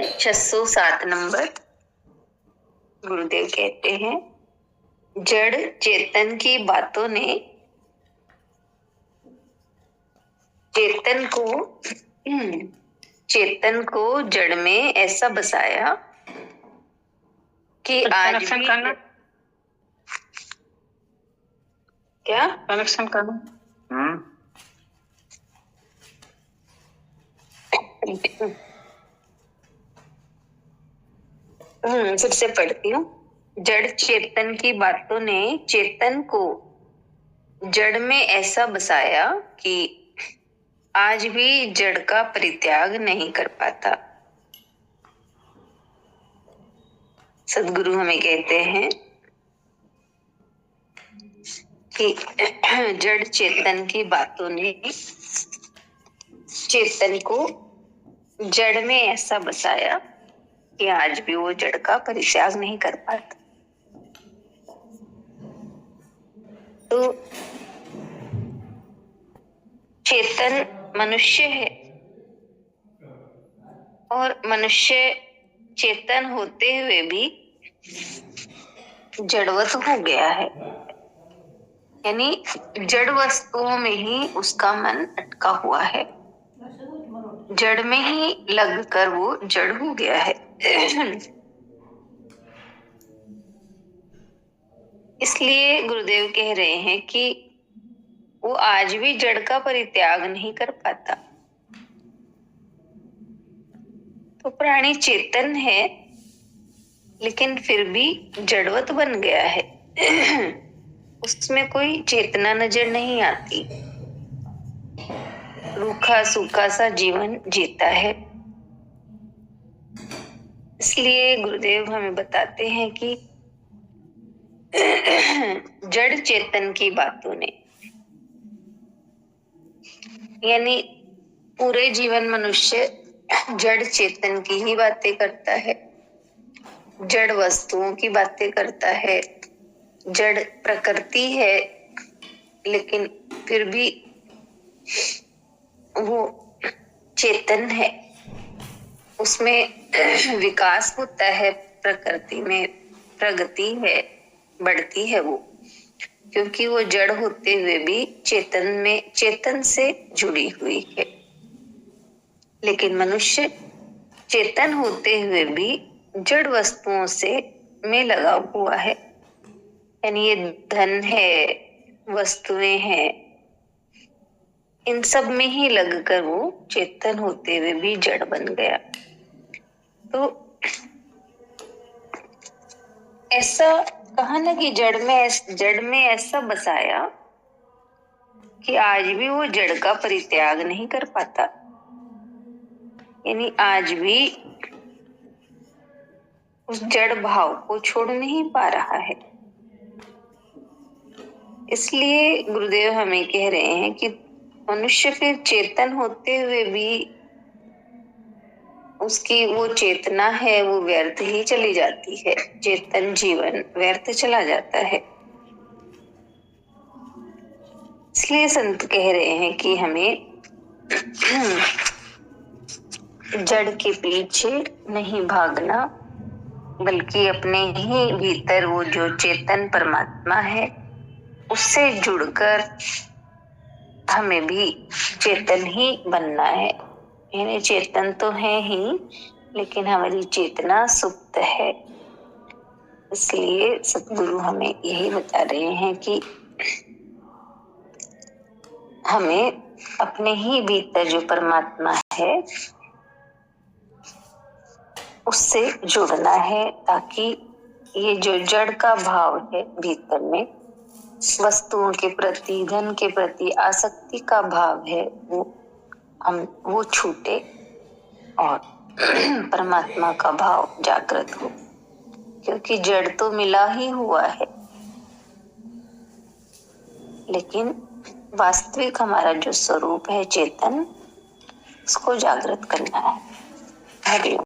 607 number. गुरुदेव कहते हैं, जड़ चेतन की बातों ने चेतन को जड़ में ऐसा बसाया कि आज भी करना क्या कनेक्शन करना। फिर से पढ़ती हूँ। जड़ चेतन की बातों ने चेतन को जड़ में ऐसा बसाया कि आज भी जड़ का परित्याग नहीं कर पाता। सद्गुरु हमें कहते हैं कि जड़ चेतन की बातों ने चेतन को जड़ में ऐसा बसाया कि आज भी वो जड़ का परित्याग नहीं कर पाता। तो चेतन मनुष्य है और मनुष्य चेतन होते हुए भी जड़वत हो गया है, यानी जड़ वस्तुओं में ही उसका मन अटका हुआ है, जड़ में ही लगकर वो जड़ हो गया है। इसलिए गुरुदेव कह रहे हैं कि वो आज भी जड़ का परित्याग नहीं कर पाता। तो प्राणी चेतन है लेकिन फिर भी जड़वत बन गया है। उसमें कोई चेतना नजर नहीं आती, रूखा सूखा सा जीवन जीता है। इसलिए गुरुदेव हमें बताते हैं कि जड़ चेतन की बातों ने, यानी पूरे जीवन मनुष्य जड़ चेतन की ही बातें करता है, जड़ वस्तुओं की बातें करता है, जड़ प्रकृति है, लेकिन फिर भी वो चेतन है, उसमें विकास होता है, प्रकृति में प्रगति है, बढ़ती है वो, क्योंकि वो जड़ होते हुए भी चेतन से जुड़ी हुई है। लेकिन मनुष्य चेतन होते हुए भी जड़ वस्तुओं से में लगा हुआ है, यानी ये धन है, वस्तुएं हैं, इन सब में ही लगकर वो चेतन होते हुए भी जड़ बन गया। तो ऐसा कहा ना कि जड़ में ऐसा बसाया कि आज भी वो जड़ का परित्याग नहीं कर पाता, यानी आज भी उस जड़ भाव को छोड़ नहीं पा रहा है। इसलिए गुरुदेव हमें कह रहे हैं कि मनुष्य फिर चेतन होते हुए भी उसकी वो चेतना है वो व्यर्थ ही चली जाती है, चेतन जीवन व्यर्थ चला जाता है। इसलिए संत कह रहे हैं कि हमें जड़ के पीछे नहीं भागना, बल्कि अपने ही भीतर वो जो चेतन परमात्मा है उससे जुड़कर हमें भी चेतन ही बनना है। यानी चेतन तो है ही, लेकिन हमारी चेतना सुप्त है। इसलिए सतगुरु हमें यही बता रहे हैं कि हमें अपने ही भीतर जो परमात्मा है उससे जुड़ना है, ताकि ये जो जड़ का भाव है भीतर में, वस्तुओं के प्रति, धन के प्रति आसक्ति का भाव है, वो छूटे और परमात्मा का भाव जागृत हो, क्योंकि जड़ तो मिला ही हुआ है, लेकिन वास्तविक हमारा जो स्वरूप है चेतन, उसको जागृत करना है। हरि ओम।